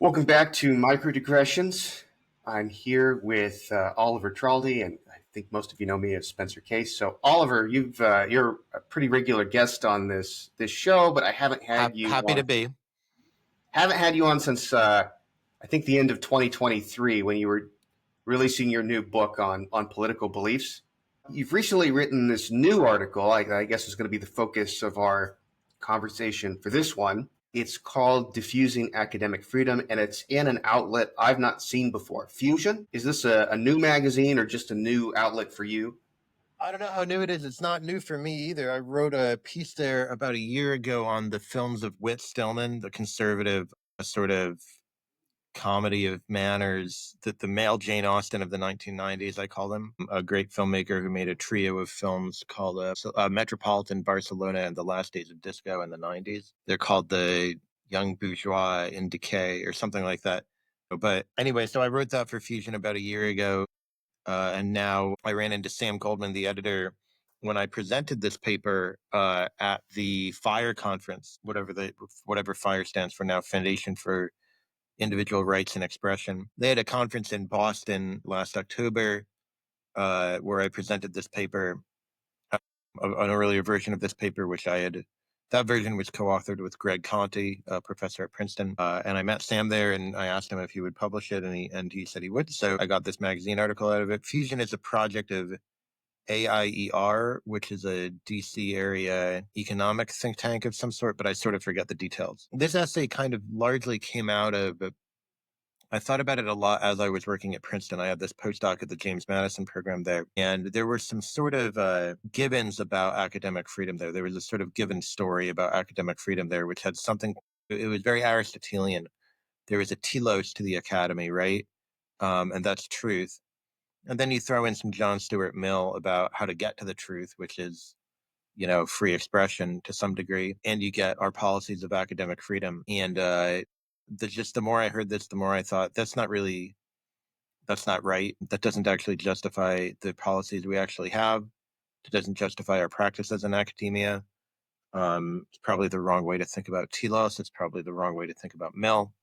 Welcome back to Micro-Digressions. I'm here with Oliver Traldi, and I think most of you know me as Spencer Case. So, Oliver, you're a pretty regular guest on this show, but I haven't had you Happy to on. be. Haven't had you on since I think the end of 2023 when you were releasing your new book on political beliefs. You've recently written this new article. I guess is going to be the focus of our conversation for this one. It's called Diffusing Academic Freedom, and it's in an outlet I've not seen before. Fusion? Is this a new magazine or just a new outlet for you? I don't know how new it is. It's not new for me either. I wrote a piece there about a year ago on the films of Whit Stillman, the conservative sort of comedy of manners, that the male Jane Austen of the 1990s, I call him, a great filmmaker who made a trio of films called Metropolitan Barcelona and The Last Days of Disco in the 90s. They're called The Young Bourgeois in Decay or something like that. But anyway, so I wrote that for Fusion about a year ago. And now I ran into Sam Goldman, the editor, when I presented this paper at the FIRE conference, whatever FIRE stands for now, Foundation for Individual Rights and Expression. They had a conference in Boston last October where I presented this paper, an earlier version of this paper, that version was co-authored with Greg Conti, a professor at Princeton. And I met Sam there and I asked him if he would publish it, and he said he would. So I got this magazine article out of it. Fusion is a project of AIER, which is a DC area economic think tank of some sort, but I sort of forget the details. This essay kind of largely came out of, I thought about it a lot as I was working at Princeton. I had this postdoc at the James Madison program there, and there were some sort of givens about academic freedom there. There was a sort of given story about academic freedom there, which had something, it was very Aristotelian. There was a telos to the academy, right? And that's truth. And then you throw in some John Stuart Mill about how to get to the truth, which is, free expression to some degree. And you get our policies of academic freedom. And the more I heard this, the more I thought that's not right. That doesn't actually justify the policies we actually have. It doesn't justify our practices in academia. It's probably the wrong way to think about telos. It's probably the wrong way to think about Mill.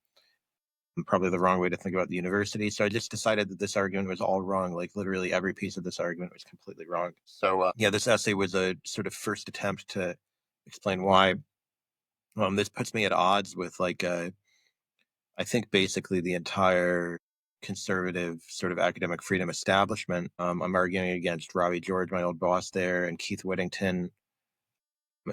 Probably the wrong way to think about the university. So I just decided that this argument was all wrong. Like literally every piece of this argument was completely wrong. So this essay was a sort of first attempt to explain why. This puts me at odds with I think basically the entire conservative sort of academic freedom establishment. I'm arguing against Robbie George, my old boss there, and Keith Whittington,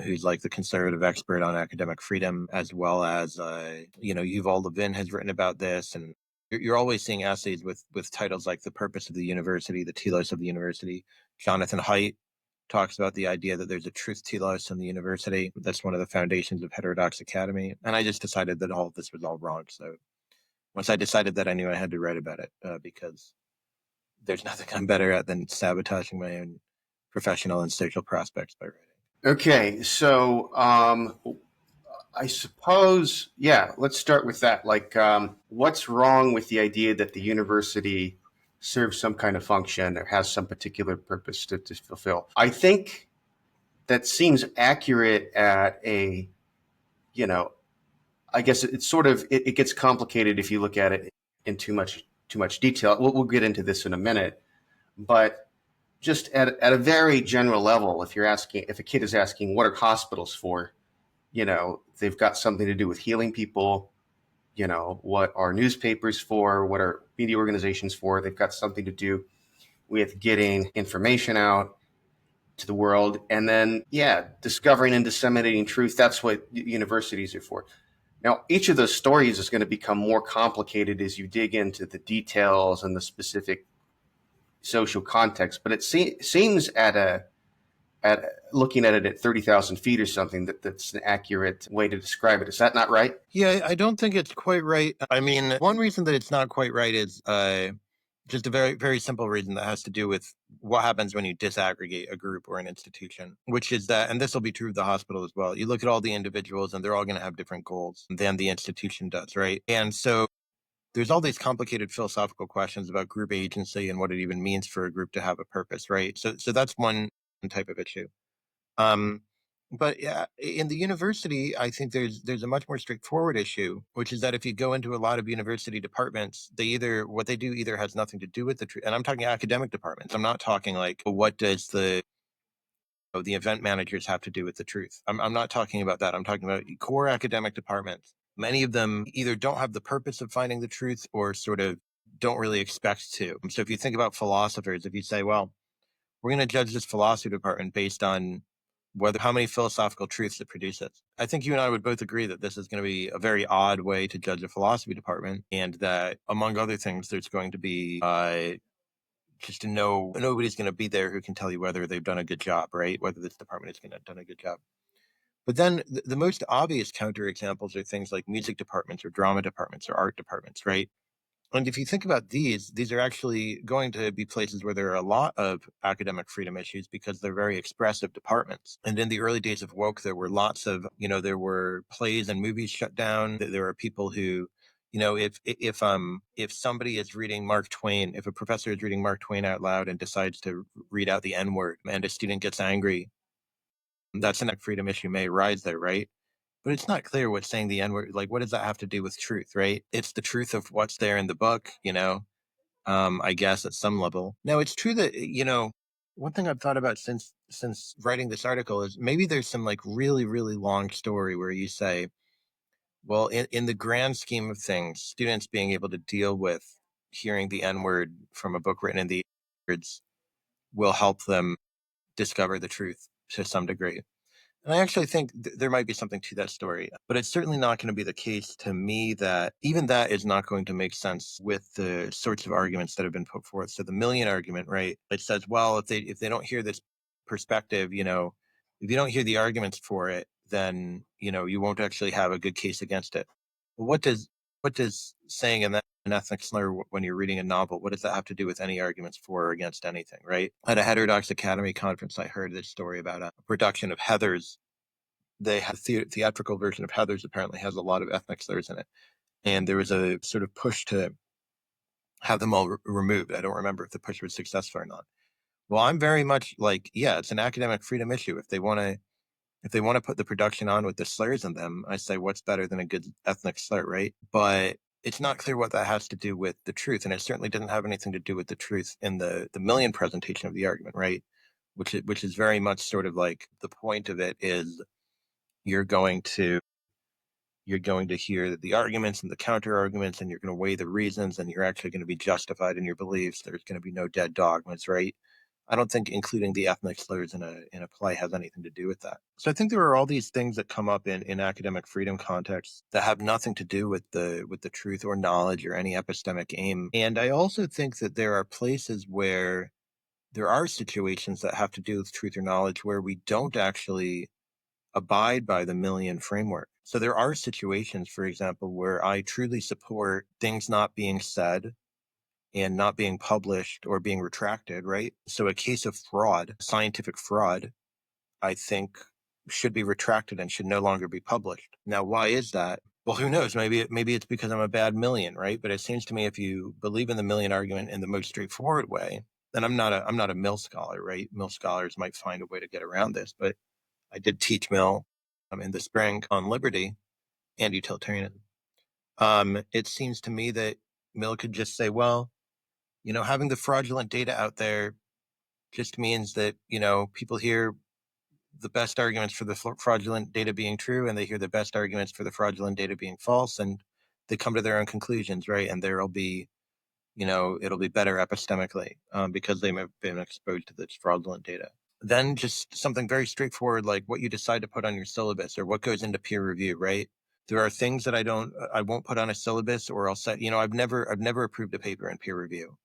who's like the conservative expert on academic freedom, as well as, Yuval Levin has written about this. And you're always seeing essays with titles like The Purpose of the University, The Telos of the University. Jonathan Haidt talks about the idea that there's a truth telos in the university. That's one of the foundations of heterodox academy. And I just decided that all of this was all wrong. So once I decided that, I knew I had to write about it because there's nothing I'm better at than sabotaging my own professional and social prospects by writing. Okay, so I suppose, yeah, let's start with that. What's wrong with the idea that the university serves some kind of function or has some particular purpose to fulfill? I think that seems accurate at I guess it's sort of, it gets complicated if you look at it in too much detail. We'll get into this in a minute, but just at a very general level, if a kid is asking, what are hospitals for? They've got something to do with healing people. What are newspapers for? What are media organizations for? They've got something to do with getting information out to the world. And then, discovering and disseminating truth. That's what universities are for. Now, each of those stories is going to become more complicated as you dig into the details and the specific social context. But it seems at looking at it at 30,000 feet or something, that's an accurate way to describe it. Is that not right? Yeah, I don't think it's quite right. I mean, one reason that it's not quite right is just a very, very simple reason that has to do with what happens when you disaggregate a group or an institution, which is that, and this will be true of the hospital as well. You look at all the individuals and they're all going to have different goals than the institution does, right? And so there's all these complicated philosophical questions about group agency and what it even means for a group to have a purpose, right? So that's one type of issue. Um, But yeah, in the university, I think there's a much more straightforward issue, which is that if you go into a lot of university departments, they either what they do either has nothing to do with the truth, and I'm talking academic departments. I'm not talking like what does the event managers have to do with the truth. I'm not talking about that. I'm talking about core academic departments. Many of them either don't have the purpose of finding the truth or sort of don't really expect to. So if you think about philosophers, if you say, well, we're going to judge this philosophy department based on whether how many philosophical truths it produces. I think you and I would both agree that this is going to be a very odd way to judge a philosophy department, and that among other things, there's going to be just to know nobody's going to be there who can tell you whether they've done a good job, right? Whether this department is going to have done a good job. But then the most obvious counterexamples are things like music departments or drama departments or art departments, right? And if you think about these are actually going to be places where there are a lot of academic freedom issues because they're very expressive departments. And in the early days of woke, there were lots of, there were plays and movies shut down. There are people who, if somebody is reading Mark Twain, if a professor is reading Mark Twain out loud and decides to read out the N word and a student gets angry, that's an freedom issue may arise there, right? But it's not clear what saying the N word, like, what does that have to do with truth, right? It's the truth of what's there in the book, I guess at some level. Now, it's true that, one thing I've thought about since writing this article is maybe there's some like really, really long story where you say, well, in the grand scheme of things, students being able to deal with hearing the N word from a book written in the words will help them discover the truth to some degree. And I actually think there might be something to that story, but it's certainly not going to be the case to me that even that is not going to make sense with the sorts of arguments that have been put forth. So the million argument, right? It says, well, if they don't hear this perspective, if you don't hear the arguments for it, then you won't actually have a good case against it. Well, what does saying an ethnic slur when you're reading a novel, what does that have to do with any arguments for or against anything, right? At a Heterodox Academy conference, I heard this story about a production of Heathers. They had theatrical version of Heathers apparently has a lot of ethnic slurs in it, and there was a sort of push to have them all removed. I don't remember if the push was successful or not. Well, I'm very much like, yeah, it's an academic freedom issue. If they want to put the production on with the slurs in them, I say, what's better than a good ethnic slur, right? But it's not clear what that has to do with the truth, and it certainly didn't have anything to do with the truth in the million presentation of the argument, right? Which is very much sort of like the point of it is you're going to you're going to hear the arguments and the counter arguments, and you're going to weigh the reasons, and you're actually going to be justified in your beliefs. There's going to be no dead dogmas, right? I don't think including the ethnic slurs in a play has anything to do with that. So I think there are all these things that come up in academic freedom contexts that have nothing to do with the truth or knowledge or any epistemic aim. And I also think that there are places where there are situations that have to do with truth or knowledge where we don't actually abide by the million framework. So there are situations, for example, where I truly support things not being said and not being published or being retracted, right? So a case of fraud, scientific fraud, I think should be retracted and should no longer be published. Now, why is that? Well, who knows? Maybe it's because I'm a bad million, right? But it seems to me if you believe in the million argument in the most straightforward way, then I'm not a Mill scholar, right? Mill scholars might find a way to get around this, but I did teach Mill in the spring on liberty and utilitarianism. It seems to me that Mill could just say, well, having the fraudulent data out there just means that, people hear the best arguments for the fraudulent data being true and they hear the best arguments for the fraudulent data being false, and they come to their own conclusions, right? And there'll be, it'll be better epistemically because they've been exposed to this fraudulent data. Then just something very straightforward like what you decide to put on your syllabus or what goes into peer review, right? There are things that I won't put on a syllabus, or I'll say, I've never approved a paper in peer review.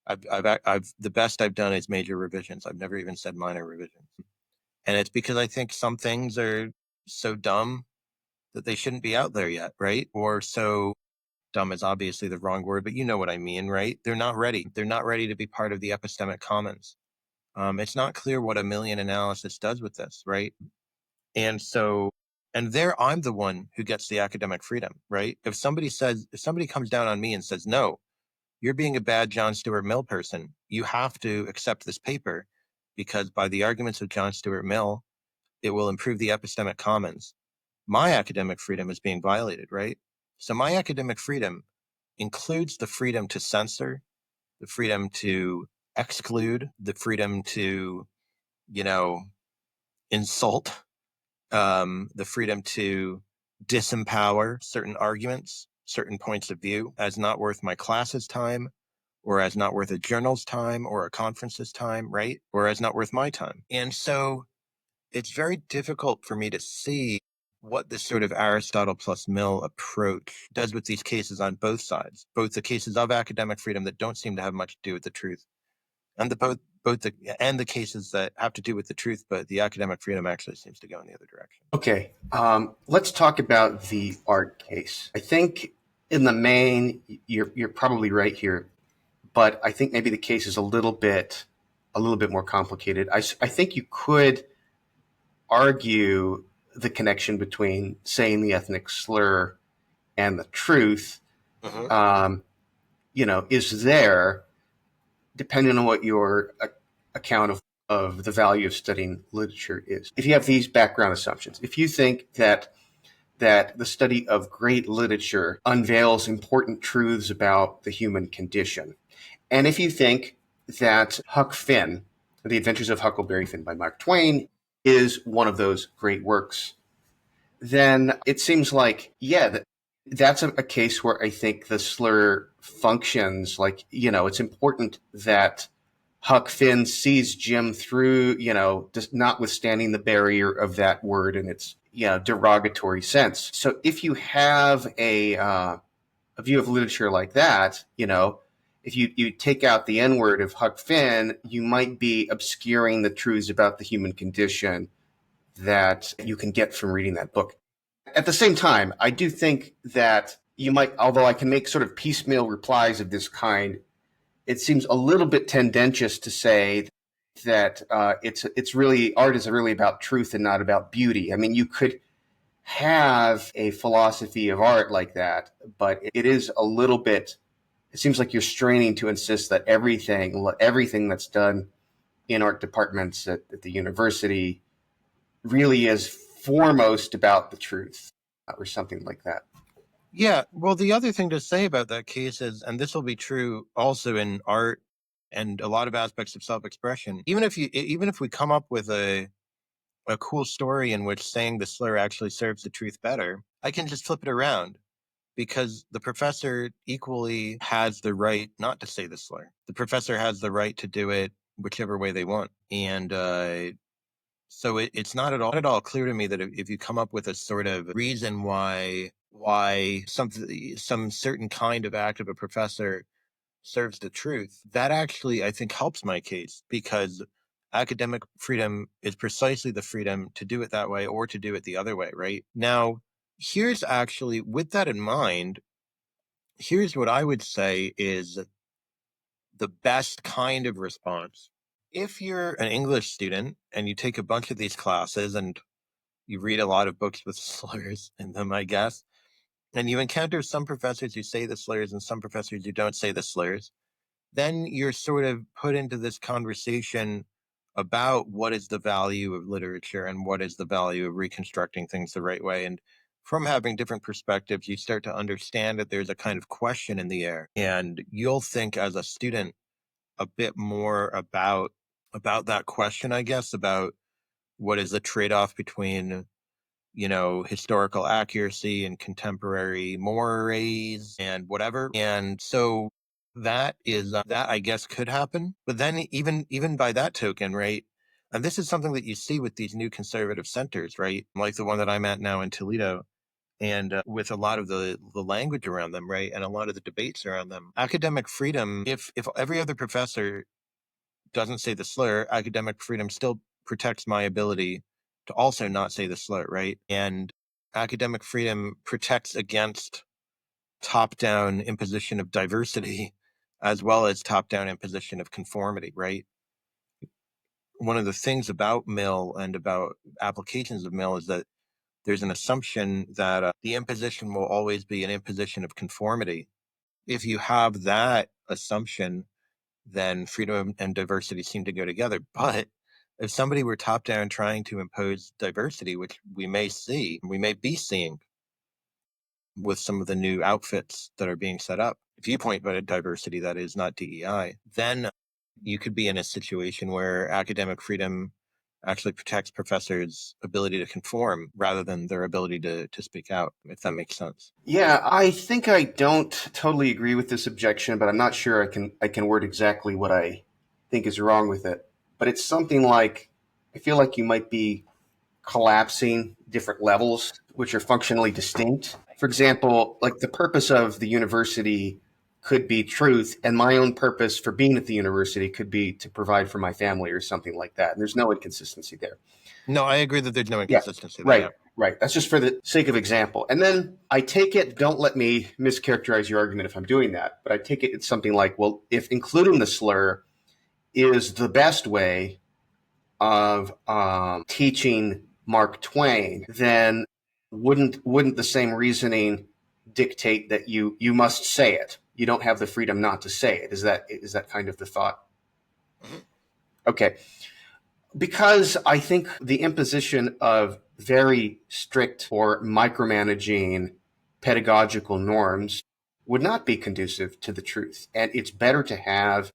I've the best I've done is major revisions. I've never even said minor revisions. And it's because I think some things are so dumb that they shouldn't be out there yet, right? Or so dumb is obviously the wrong word, but you know what I mean, right? They're not ready. They're not ready to be part of the epistemic commons. It's not clear what a million analysis does with this, right? And so, and there I'm the one who gets the academic freedom, right? If somebody comes down on me and says, no, you're being a bad John Stuart Mill person, you have to accept this paper because by the arguments of John Stuart Mill, it will improve the epistemic commons. My academic freedom is being violated, right? So my academic freedom includes the freedom to censor, the freedom to exclude, the freedom to, you know, insult, the freedom to disempower certain arguments, certain points of view as not worth my class's time, or as not worth a journal's time or a conference's time, right? Or as not worth my time. And so it's very difficult for me to see what this sort of Aristotle plus Mill approach does with these cases on both sides, both the cases of academic freedom that don't seem to have much to do with the truth, and the cases that have to do with the truth, but the academic freedom actually seems to go in the other direction. Okay, let's talk about the art case. I think in the main, you're probably right here, but I think maybe the case is a little bit more complicated. I think you could argue the connection between saying the ethnic slur and the truth, um, is there, depending on what your account of the value of studying literature is. If you have these background assumptions, if you think that the study of great literature unveils important truths about the human condition, and if you think that Huck Finn, The Adventures of Huckleberry Finn by Mark Twain, is one of those great works, then it seems like, yeah, that's a case where I think the slur functions. Like, it's important that Huck Finn sees Jim through, just notwithstanding the barrier of that word and its, derogatory sense. So if you have a view of literature like that, if you take out the N word of Huck Finn, you might be obscuring the truths about the human condition that you can get from reading that book. At the same time, I do think that you might, although I can make sort of piecemeal replies of this kind, it seems a little bit tendentious to say that it's really, art is really about truth and not about beauty. I mean, you could have a philosophy of art like that, but it is a little bit, it seems like you're straining to insist that everything that's done in art departments at the university really is foremost about the truth, or something like that. Yeah, well, the other thing to say about that case is, and this will be true also in art and a lot of aspects of self-expression, even if we come up with a cool story in which saying the slur actually serves the truth better, I can just flip it around because the professor equally has the right not to say the slur. The professor has the right to do it whichever way they want. And so it's not at all clear to me that if you come up with a sort of reason why some certain kind of act of a professor serves the truth, that actually I think helps my case because academic freedom is precisely the freedom to do it that way or to do it the other way, right? Now, here's actually, with that in mind, here's what I would say is the best kind of response. If you're an English student and you take a bunch of these classes and you read a lot of books with slurs in them, I guess, and you encounter some professors who say the slurs and some professors who don't say the slurs, then you're sort of put into this conversation about what is the value of literature and what is the value of reconstructing things the right way. And from having different perspectives, you start to understand that there's a kind of question in the air. And you'll think as a student a bit more about that question, I guess, about what is the trade-off between historical accuracy and contemporary mores and whatever. And so that I guess could happen. But then even by that token, right? And this is something that you see with these new conservative centers, right? Like the one that I'm at now in Toledo, and with a lot of the language around them, right, and a lot of the debates around them. Academic freedom, if every other professor doesn't say the slur, academic freedom still protects my ability to also not say the slur, right? And academic freedom protects against top-down imposition of diversity as well as top-down imposition of conformity, right? One of the things about Mill and about applications of Mill is that there's an assumption that the imposition will always be an imposition of conformity. If you have that assumption, then freedom and diversity seem to go together. But if somebody were top down trying to impose diversity, which we may be seeing with some of the new outfits that are being set up, viewpoint diversity, that is, not DEI, then you could be in a situation where academic freedom actually protects professors' ability to conform rather than their ability to speak out, if that makes sense. Yeah, I think I don't totally agree with this objection, but I'm not sure I can word exactly what I think is wrong with it. But it's something like I feel like you might be collapsing different levels which are functionally distinct. For example, like the purpose of the university could be truth, and my own purpose for being at the university could be to provide for my family or something like that. And there's no inconsistency there. No, I agree that there's no Yeah, inconsistency there. right, Yeah. right. That's just for the sake of example. And then I take it, don't let me mischaracterize your argument if I'm doing that, but I take it it's something like, well, if including the slur is the best way of teaching Mark Twain, then wouldn't the same reasoning dictate that you must say it? You don't have the freedom not to say it. Is that kind of the thought? Okay, because I think the imposition of very strict or micromanaging pedagogical norms would not be conducive to the truth, and it's better to have.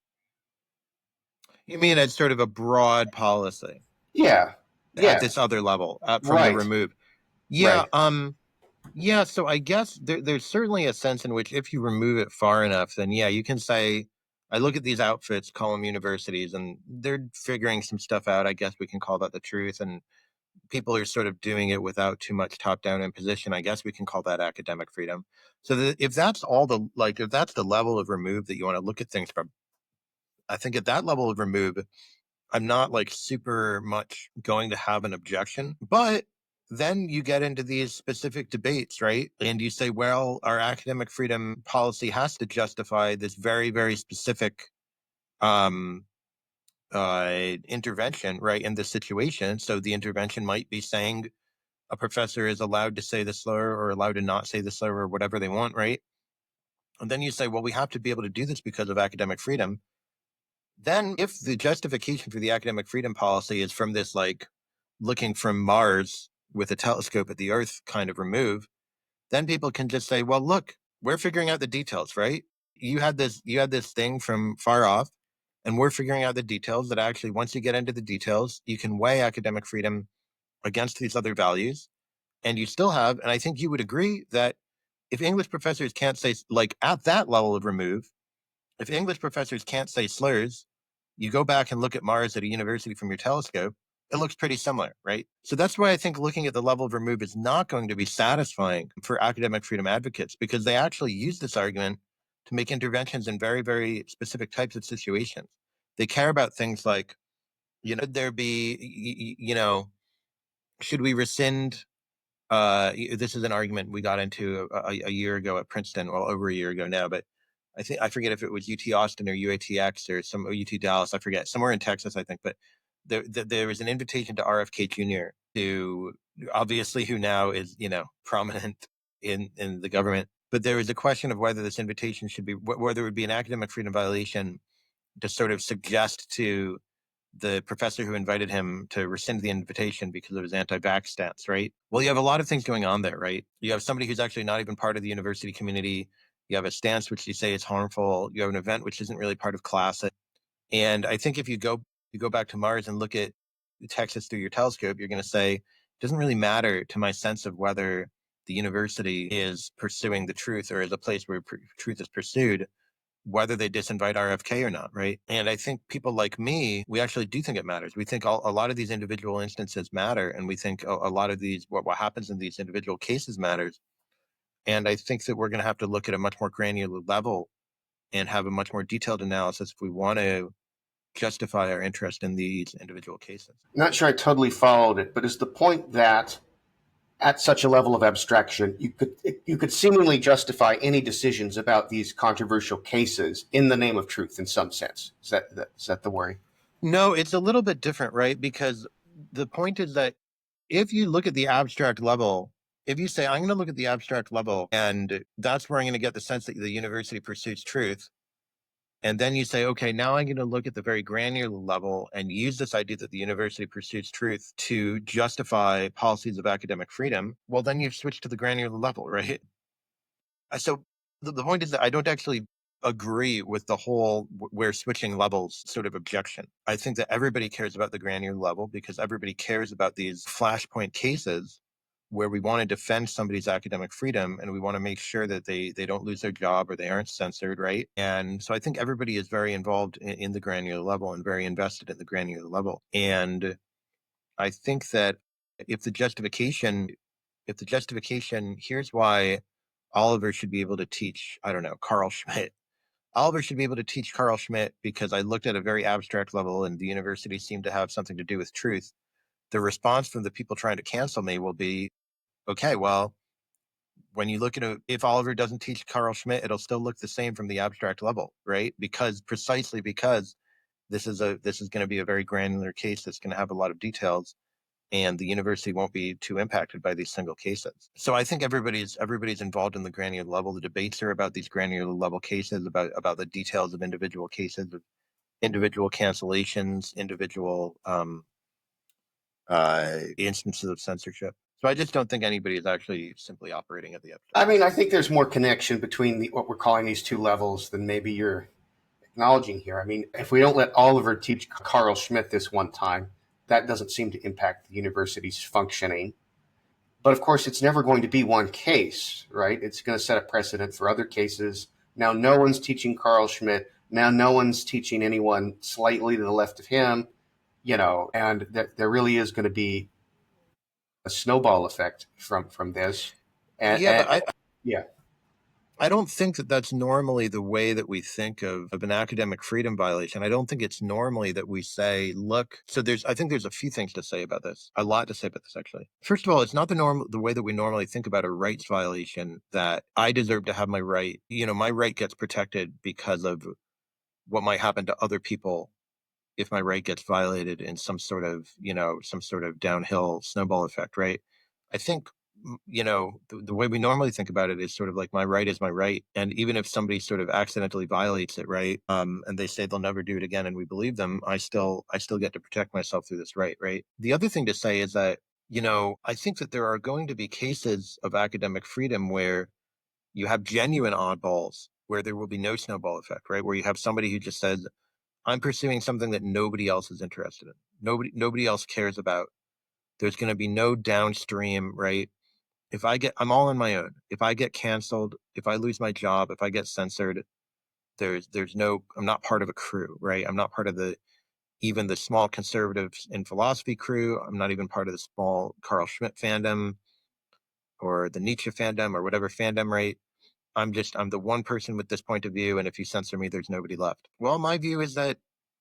You mean it's sort of a broad policy Yeah, at yeah, this other level, from the right, remove? Yeah. right. Yeah, so I guess there's certainly a sense in which if you remove it far enough, then yeah, you can say, I look at these outfits, call them universities, and they're figuring some stuff out. I guess we can call that the truth. And people are sort of doing it without too much top down imposition. I guess we can call that academic freedom. So if that's if that's the level of remove that you want to look at things from, I think at that level of remove, I'm not like super much going to have an objection. But then you get into these specific debates, right? And you say, well, our academic freedom policy has to justify this very, very specific um, intervention, right, in this situation. So the intervention might be saying a professor is allowed to say the slur or allowed to not say the slur or whatever they want, right? And then you say, well, we have to be able to do this because of academic freedom. Then if the justification for the academic freedom policy is from this like looking from Mars with a telescope at the Earth kind of remove, then people can just say, well, look, we're figuring out the details, right? You had this thing from far off, and we're figuring out the details that actually once you get into the details, you can weigh academic freedom against these other values. And you still have, and I think you would agree that if English professors can't say, like at that level of remove, if English professors can't say slurs, you go back and look at Mars at a university from your telescope, it looks pretty similar, right? So that's why I think looking at the level of remove is not going to be satisfying for academic freedom advocates, because they actually use this argument to make interventions in very, very specific types of situations. They care about things like, there be, should we rescind this is an argument we got into a year ago at Princeton, well, over a year ago now, but I forget if it was UT Austin or UATX or some UT Dallas, I forget, somewhere in Texas, I think. But there was an invitation to RFK Jr., to obviously who now is prominent in the government. But there was a question of whether this invitation should be whether it would be an academic freedom violation to sort of suggest to the professor who invited him to rescind the invitation because of his anti-vax stance, right? Well, you have a lot of things going on there, right? You have somebody who's actually not even part of the university community. You have a stance which you say is harmful. You have an event which isn't really part of class. And I think if you go back to Mars and look at Texas through your telescope, you're going to say it doesn't really matter to my sense of whether the university is pursuing the truth or is a place where truth is pursued, whether they disinvite RFK or not, right? And I think people like me, we actually do think it matters. We think a lot of these individual instances matter, and we think a lot of these what happens in these individual cases matters. And I think that we're going to have to look at a much more granular level and have a much more detailed analysis if we want to justify our interest in these individual cases. Not sure I totally followed it, but is the point that at such a level of abstraction, you could seemingly justify any decisions about these controversial cases in the name of truth in some sense? Is that the worry? No, it's a little bit different, right? Because the point is that if you look at the abstract level, if you say, I'm going to look at the abstract level, and that's where I'm going to get the sense that the university pursues truth, And then you say, okay, now I'm going to look at the very granular level and use this idea that the university pursues truth to justify policies of academic freedom. Well, then you've switched to the granular level, right? So the point is that I don't actually agree with the whole we're switching levels sort of objection. I think that everybody cares about the granular level because everybody cares about these flashpoint cases where we want to defend somebody's academic freedom and we want to make sure that they don't lose their job or they aren't censored, right? And so I think everybody is very involved in the granular level and very invested at the granular level. And I think that if the justification here's why Oliver should be able to teach, I don't know, Carl Schmitt. Oliver should be able to teach Carl Schmitt because I looked at a very abstract level and the university seemed to have something to do with truth. The response from the people trying to cancel me will be, okay, well, when you look at if Oliver doesn't teach Carl Schmitt, it'll still look the same from the abstract level, right? Precisely because this is going to be a very granular case that's going to have a lot of details and the university won't be too impacted by these single cases. So I think everybody's involved in the granular level. The debates are about these granular level cases, about the details of individual cases, of individual cancellations, individual instances of censorship. So I just don't think anybody is actually simply operating at the abstract. I mean, I think there's more connection between what we're calling these two levels than maybe you're acknowledging here. I mean, if we don't let Oliver teach Carl Schmitt this one time, that doesn't seem to impact the university's functioning. But of course, it's never going to be one case, right? It's going to set a precedent for other cases. Now, no one's teaching Carl Schmitt. Now, no one's teaching anyone slightly to the left of him, and that there really is going to be a snowball effect from this. Yeah, but Yeah. I don't think that that's normally the way that we think of an academic freedom violation. I don't think it's normally that we say, look, so I think there's a few things to say about this, a lot to say about this, actually. First of all, it's not the way that we normally think about a rights violation that I deserve to have my right. My right gets protected because of what might happen to other people if my right gets violated in some sort of downhill snowball effect, right? I think the way we normally think about it is sort of like my right is my right, and even if somebody sort of accidentally violates it, right, and they say they'll never do it again, and we believe them, I still get to protect myself through this right. The other thing to say is that I think that there are going to be cases of academic freedom where you have genuine oddballs, where there will be no snowball effect, right? Where you have somebody who just says, I'm pursuing something that nobody else is interested in. Nobody else cares about. There's going to be no downstream, right? I'm all on my own. If I get canceled, if I lose my job, if I get censored, I'm not part of a crew, right? I'm not part of even the small conservatives in philosophy crew. I'm not even part of the small Carl Schmitt fandom or the Nietzsche fandom or whatever fandom, right? I'm the one person with this point of view. And if you censor me, there's nobody left. Well, my view is that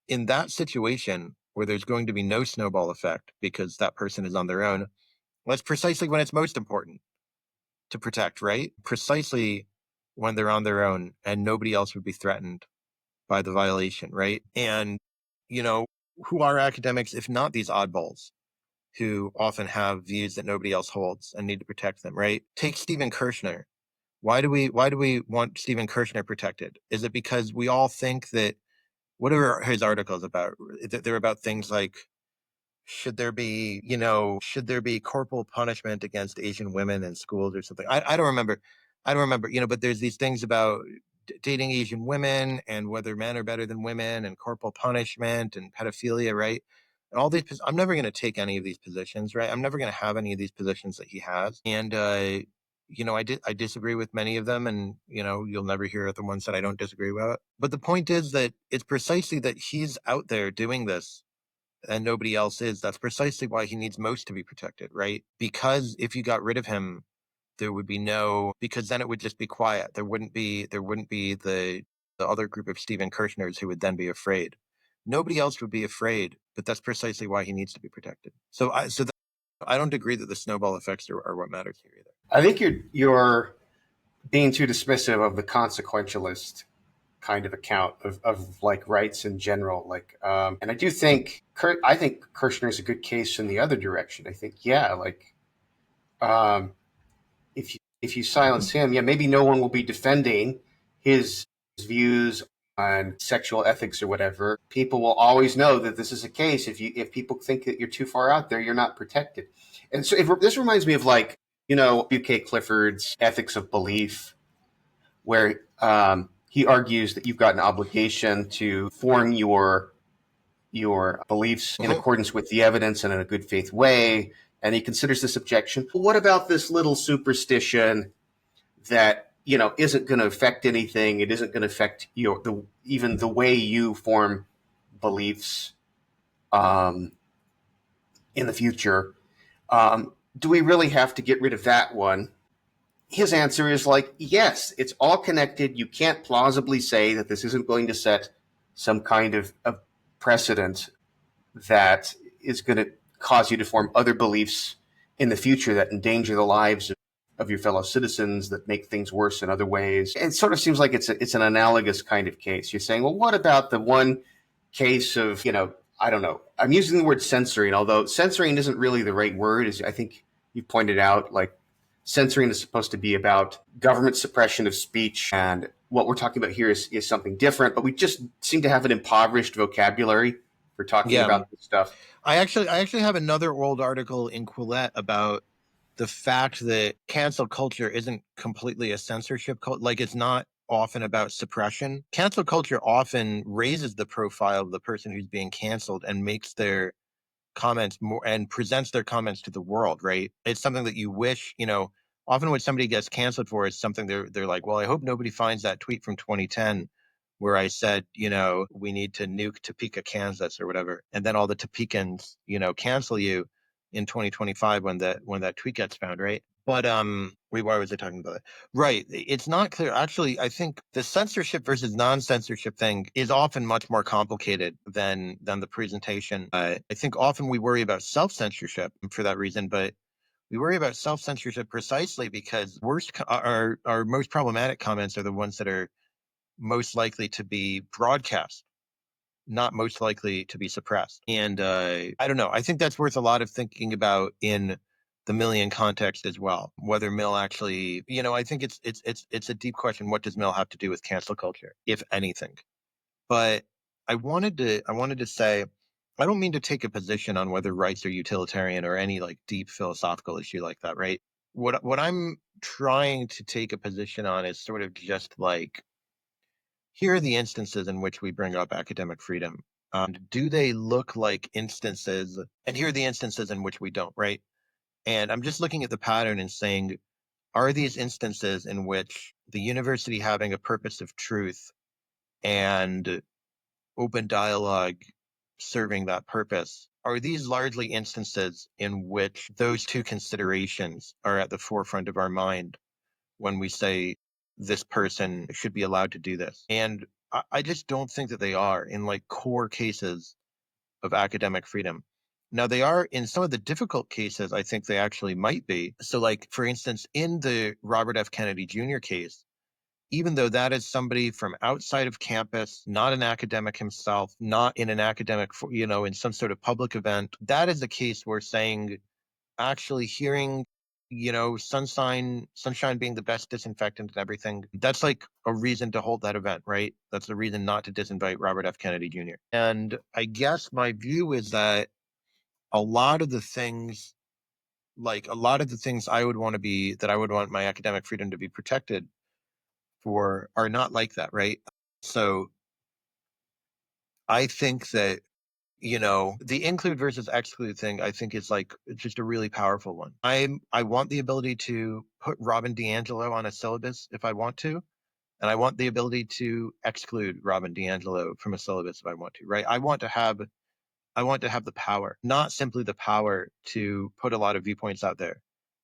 in that situation where there's going to be no snowball effect because that person is on their own, that's precisely when it's most important to protect, right? Precisely when they're on their own and nobody else would be threatened by the violation, right? And, who are academics if not these oddballs who often have views that nobody else holds and need to protect them, right? Take Stephen Kirshner. Why do we want Stephen Kirshner protected? Is it because we all think that what are his articles about? They're about things like should there be corporal punishment against Asian women in schools or something? I don't remember. But there's these things about dating Asian women and whether men are better than women and corporal punishment and pedophilia, right? And all these, I'm never going to take any of these positions, right? I'm never going to have any of these positions that he has. And, I disagree with many of them, and you'll never hear the ones that I don't disagree with. But the point is that it's precisely that he's out there doing this and nobody else is. That's precisely why he needs most to be protected, right? Because if you got rid of him, there would be because then it would just be quiet. There wouldn't be the other group of Stephen Kirshners who would then be afraid. Nobody else would be afraid, but that's precisely why he needs to be protected. So I don't agree that the snowball effects are what matters here either. I think you're being too dismissive of the consequentialist kind of account of like rights in general. And I do think Kirshner is a good case in the other direction. I think, yeah, um, if you silence him, yeah, maybe no one will be defending his views on sexual ethics or whatever, people will always know that this is a case. If people think that you're too far out there, you're not protected. And so this reminds me of, like, UK Clifford's Ethics of Belief, where he argues that you've got an obligation to form your beliefs in accordance with the evidence and in a good faith way. And he considers this objection. What about this little superstition that isn't going to affect anything? It isn't going to affect even the way you form beliefs um, in the future. Do we really have to get rid of that one? His answer is, like, yes, it's all connected. You can't plausibly say that this isn't going to set some kind of precedent that is going to cause you to form other beliefs in the future that endanger the lives of your fellow citizens, that make things worse in other ways. It sort of seems like it's an analogous kind of case. You're saying, well, what about the one case of, I don't know. I'm using the word censoring, although censoring isn't really the right word, as I think you pointed out. Like, censoring is supposed to be about government suppression of speech, and what we're talking about here is something different, but we just seem to have an impoverished vocabulary for talking about this stuff. I actually have another old article in Quillette about the fact that cancel culture isn't completely a censorship culture. Like, it's not often about suppression. Cancel culture often raises the profile of the person who's being canceled and makes their comments more and presents their comments to the world, right? It's something that you wish, often what somebody gets canceled for is something they're like, well, I hope nobody finds that tweet from 2010 where I said, we need to nuke Topeka, Kansas or whatever. And then all the Topekans, cancel you in 2025 when that tweet gets found, right? But why was I talking about it? Right. It's not clear. Actually, I think the censorship versus non-censorship thing is often much more complicated than the presentation. I think often we worry about self-censorship for that reason, but we worry about self-censorship precisely because our most problematic comments are the ones that are most likely to be broadcast, not most likely to be suppressed. And I don't know. I think that's worth a lot of thinking about in the Millian context as well. Whether Mill actually, I think it's a deep question. What does Mill have to do with cancel culture, if anything? But I wanted to say, I don't mean to take a position on whether rights are utilitarian or any like deep philosophical issue like that, right? What I'm trying to take a position on is sort of just like, here are the instances in which we bring up academic freedom. Do they look like instances? And here are the instances in which we don't, right? And I'm just looking at the pattern and saying, are these instances in which the university having a purpose of truth and open dialogue serving that purpose, are these largely instances in which those two considerations are at the forefront of our mind when we say this person should be allowed to do this? And I just don't think that they are in like core cases of academic freedom. Now, they are in some of the difficult cases. I think they actually might be. So, like, for instance, in the Robert F. Kennedy Jr. case, even though that is somebody from outside of campus, not an academic himself, not in an academic, in some sort of public event, that is a case where saying, actually hearing, sunshine being the best disinfectant and everything, that's like a reason to hold that event, right? That's the reason not to disinvite Robert F. Kennedy Jr. And I guess my view is that a lot of the things, I would want my academic freedom to be protected for are not like that, right? So I think that, the include versus exclude thing, I think is like just a really powerful one. I want the ability to put Robin DiAngelo on a syllabus if I want to, and I want the ability to exclude Robin DiAngelo from a syllabus if I want to, right? I want to have the power, not simply the power to put a lot of viewpoints out there,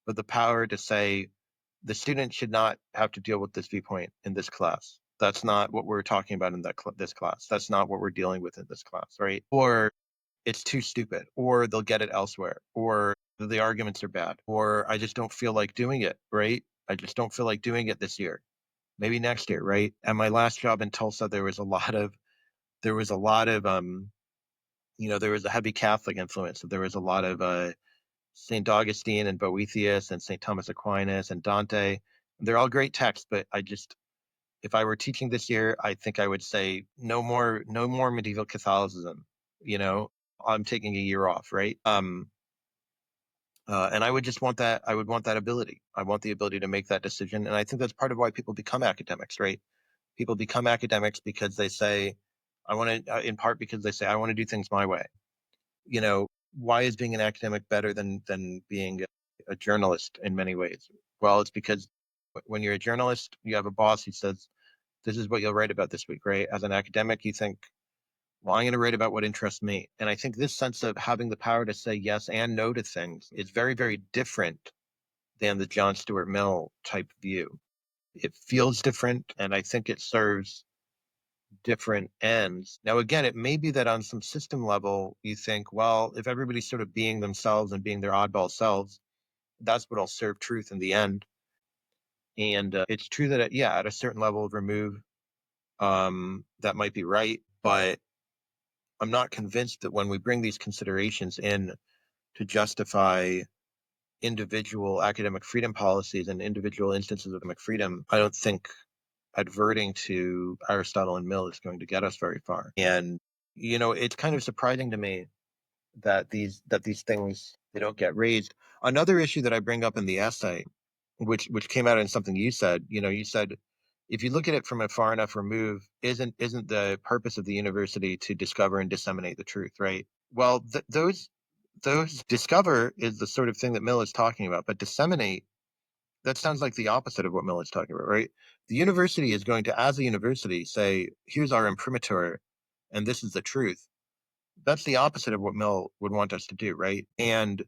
but the power to say the student should not have to deal with this viewpoint in this class. That's not what we're talking about in this class. That's not what we're dealing with in this class, right? Or it's too stupid, or they'll get it elsewhere, or the arguments are bad, or I just don't feel like doing it, right? I just don't feel like doing it this year. Maybe next year, right? At my last job in Tulsa, there was a heavy Catholic influence. So there was a lot of St. Augustine and Boethius and St. Thomas Aquinas and Dante. They're all great texts, but If I were teaching this year, I think I would say no more medieval Catholicism. You know, I'm taking a year off, right? And I would just want that. I would want that ability. I want the ability to make that decision, and I think that's part of why people become academics, right? People become academics because they say, I want to, in part because they say, I want to do things my way. You know, why is being an academic better than being a journalist in many ways? Well, it's because when you're a journalist, you have a boss who says, this is what you'll write about this week, right? As an academic, you think, well, I'm going to write about what interests me. And I think this sense of having the power to say yes and no to things is very, very different than the John Stuart Mill type view. It feels different, and I think it serves different ends. Now, again, it may be that on some system level, you think, well, if everybody's sort of being themselves and being their oddball selves, that's what'll serve truth in the end. And it's true that, yeah, at a certain level of remove, that might be right. But I'm not convinced that when we bring these considerations in to justify individual academic freedom policies and individual instances of academic freedom, I don't think adverting to Aristotle and Mill is going to get us very far. And it's kind of surprising to me that these things, they don't get raised. Another issue that I bring up in the essay, which came out in something you said, you said, if you look at it from a far enough remove, isn't the purpose of the university to discover and disseminate the truth, right? Well, those discover is the sort of thing that Mill is talking about, but disseminate, that sounds like the opposite of what Mill is talking about, right? The university is going to, as a university, say, here's our imprimatur, and this is the truth. That's the opposite of what Mill would want us to do, right? And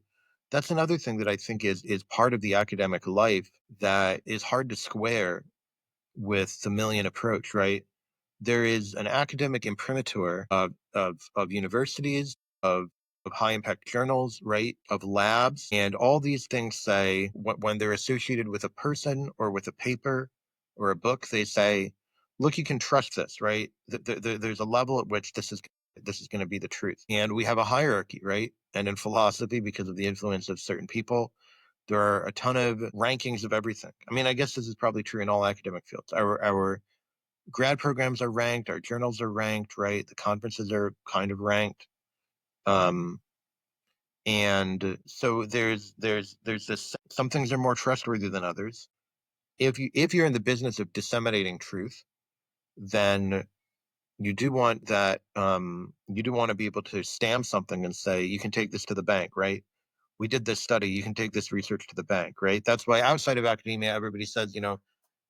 that's another thing that I think is part of the academic life that is hard to square with the Millian approach, right? There is an academic imprimatur of universities, of high impact journals, right? Of labs. And all these things say when they're associated with a person or with a paper or a book, they say, look, you can trust this, right? There's a level at which this is going to be the truth. And we have a hierarchy, right? And in philosophy, because of the influence of certain people, there are a ton of rankings of everything. I mean, I guess this is probably true in all academic fields. Our grad programs are ranked, our journals are ranked, right? The conferences are kind of ranked. And so there's this, some things are more trustworthy than others. If you're in the business of disseminating truth, then you do want that, you do want to be able to stamp something and say, you can take this to the bank, right? We did this study, you can take this research to the bank, right? That's why outside of academia, everybody says,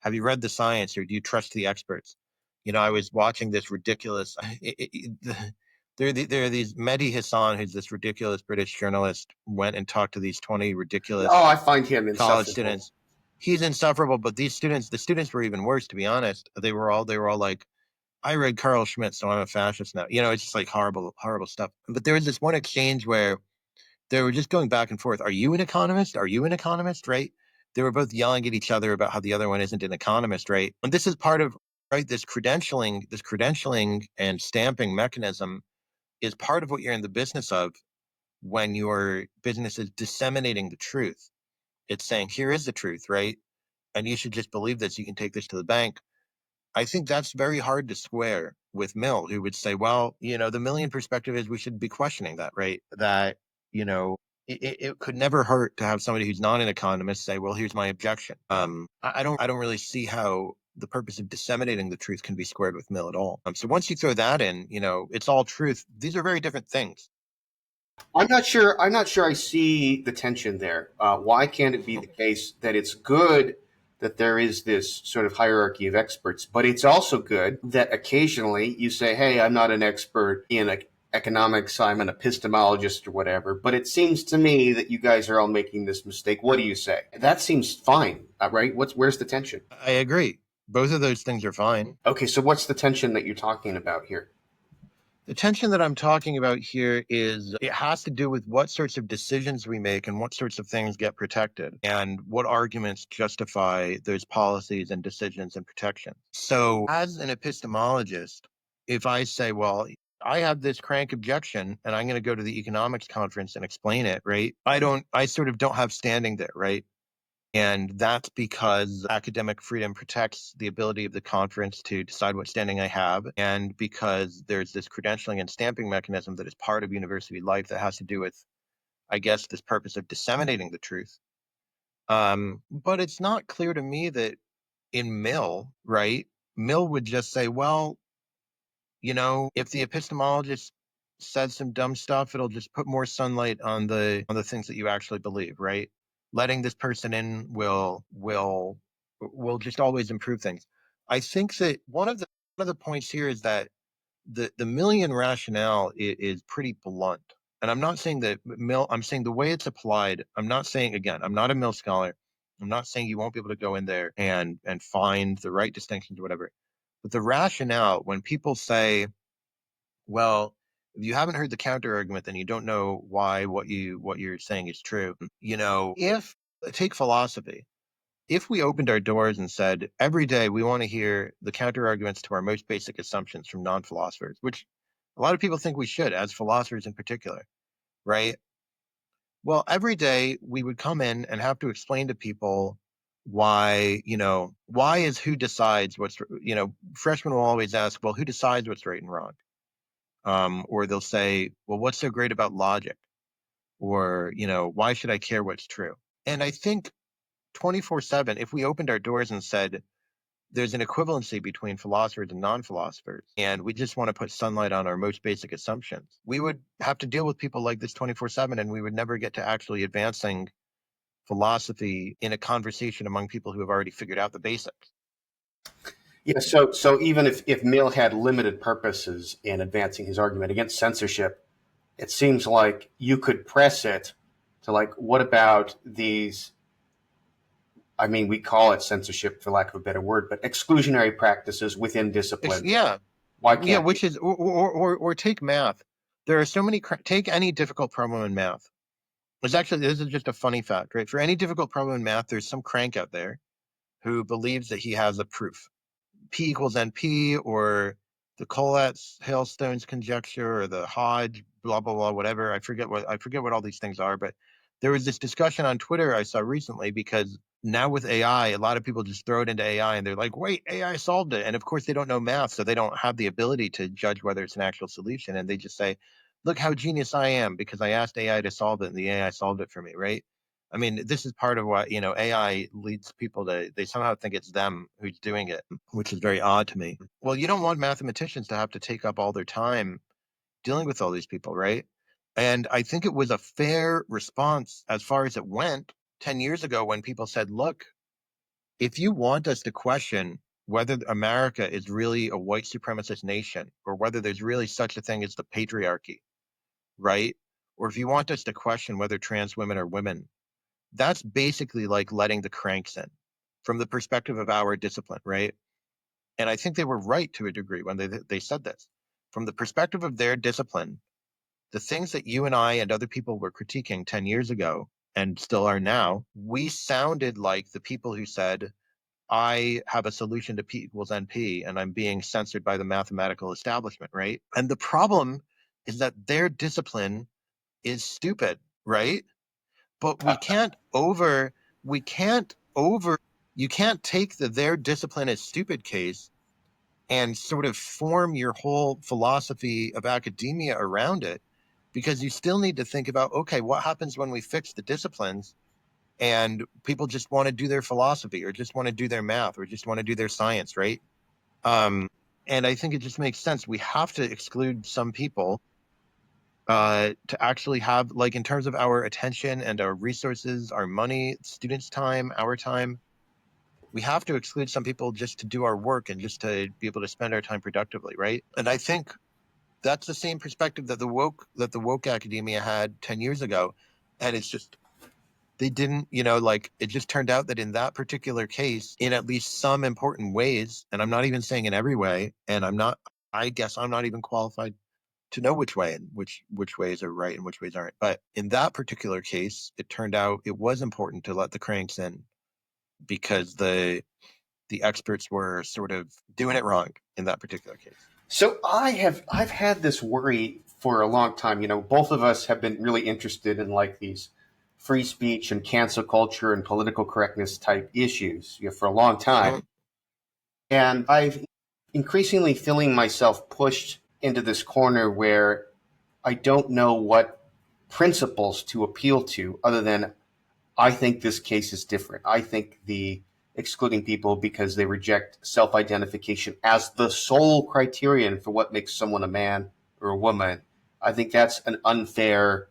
have you read the science or do you trust the experts? I was watching this ridiculous, there are these, Mehdi Hassan, who's this ridiculous British journalist, went and talked to these 20 Oh, ridiculous I find him college insufferable. students. He's insufferable, but the students were even worse, to be honest. They were all like, I read Carl Schmitt, so I'm a fascist now. It's just like horrible, horrible stuff. But there was this one exchange where they were just going back and forth. Are you an economist? Are you an economist? Right? They were both yelling at each other about how the other one isn't an economist, right? And this is part of, right, this credentialing and stamping mechanism is part of what you're in the business of when your business is disseminating the truth. It's saying, here is the truth, right? And you should just believe this. You can take this to the bank. I think that's very hard to square with Mill, who would say, well, the Millian perspective is we should be questioning that, right? That, it could never hurt to have somebody who's not an economist say, well, here's my objection. I don't really see how the purpose of disseminating the truth can be squared with Mill at all. So once you throw that in, it's all truth. These are very different things. I'm not sure. I'm not sure. I see the tension there. Why can't it be the case that it's good that there is this sort of hierarchy of experts, but it's also good that occasionally you say, "Hey, I'm not an expert in economics. I'm an epistemologist or whatever." But it seems to me that you guys are all making this mistake. What do you say? That seems fine, right? Where's the tension? I agree. Both of those things are fine. Okay, so what's the tension that you're talking about here? The tension that I'm talking about here is it has to do with what sorts of decisions we make and what sorts of things get protected and what arguments justify those policies and decisions and protections. So, as an epistemologist, if I say, well, I have this crank objection and I'm going to go to the economics conference and explain it, right? I sort of don't have standing there, right? And that's because academic freedom protects the ability of the conference to decide what standing I have, and because there's this credentialing and stamping mechanism that is part of university life that has to do with, I guess, this purpose of disseminating the truth. But it's not clear to me that in Mill, right, Mill would just say, well, if the epistemologist says some dumb stuff, it'll just put more sunlight on the things that you actually believe, right? Letting this person in will just always improve things. I think that one of the points here is that the Millian rationale is pretty blunt. And I'm not saying that Mill, I'm saying the way it's applied. I'm not saying, again, I'm not a Mill scholar. I'm not saying you won't be able to go in there and find the right distinctions or whatever. But the rationale, when people say, well, if you haven't heard the counter argument, then you don't know why what you're saying is true. If take philosophy, if we opened our doors and said every day we want to hear the counter arguments to our most basic assumptions from non-philosophers, which a lot of people think we should, as philosophers in particular, right? Well, every day we would come in and have to explain to people why is who decides freshmen will always ask, well, who decides what's right and wrong? Or they'll say, well, what's so great about logic? Or, why should I care what's true? And I think 24/7, if we opened our doors and said there's an equivalency between philosophers and non-philosophers, and we just want to put sunlight on our most basic assumptions, we would have to deal with people like this 24/7, and we would never get to actually advancing philosophy in a conversation among people who have already figured out the basics. Yeah, so even if Mill had limited purposes in advancing his argument against censorship, it seems like you could press it to like, what about these? I mean, we call it censorship for lack of a better word, but exclusionary practices within disciplines. Yeah, Why yeah, can't which is or take math. There are so many. Take any difficult problem in math. This is just a funny fact, right? For any difficult problem in math, there's some crank out there who believes that he has a proof. P equals NP, or the Collatz-Hailstone's conjecture, or the Hodge blah blah blah, whatever. I forget what all these things are, but there was this discussion on Twitter I saw recently, because now with AI, a lot of people just throw it into AI and they're like, "Wait, AI solved it," and of course they don't know math, so they don't have the ability to judge whether it's an actual solution, and they just say, "Look how genius I am because I asked AI to solve it, and the AI solved it for me," right? I mean, this is part of what, AI leads people to, they somehow think it's them who's doing it, which is very odd to me. Well, you don't want mathematicians to have to take up all their time dealing with all these people, right? And I think it was a fair response as far as it went 10 years ago when people said, look, if you want us to question whether America is really a white supremacist nation, or whether there's really such a thing as the patriarchy, right? Or if you want us to question whether trans women are women, that's basically like letting the cranks in from the perspective of our discipline, right? And I think they were right to a degree when they said this. From the perspective of their discipline, the things that you and I and other people were critiquing 10 years ago and still are now, we sounded like the people who said, I have a solution to P equals NP and I'm being censored by the mathematical establishment, right? And the problem is that their discipline is stupid, right? But we can't over, you can't take their discipline as stupid case and sort of form your whole philosophy of academia around it, because you still need to think about, okay, what happens when we fix the disciplines and people just want to do their philosophy, or just want to do their math, or just want to do their science, right? Um, and I think it just makes sense. We have to exclude some people to actually have, like, in terms of our attention and our resources, our money, students' time, our time, we have to exclude some people just to do our work and just to be able to spend our time productively, right? And I think that's the same perspective that the woke academia had 10 years ago. And it's just, they didn't, like, it just turned out that in that particular case, in at least some important ways, and I'm not even saying in every way, and I guess I'm not even qualified to know which way and which ways are right and which ways aren't. But in that particular case, it turned out it was important to let the cranks in, because the experts were sort of doing it wrong in that particular case. So I've had this worry for a long time. You know, both of us have been really interested in like these free speech and cancel culture and political correctness type issues, for a long time. And I've increasingly feeling myself pushed into this corner where I don't know what principles to appeal to other than I think this case is different. I think the excluding people because they reject self-identification as the sole criterion for what makes someone a man or a woman. I think that's an unfair,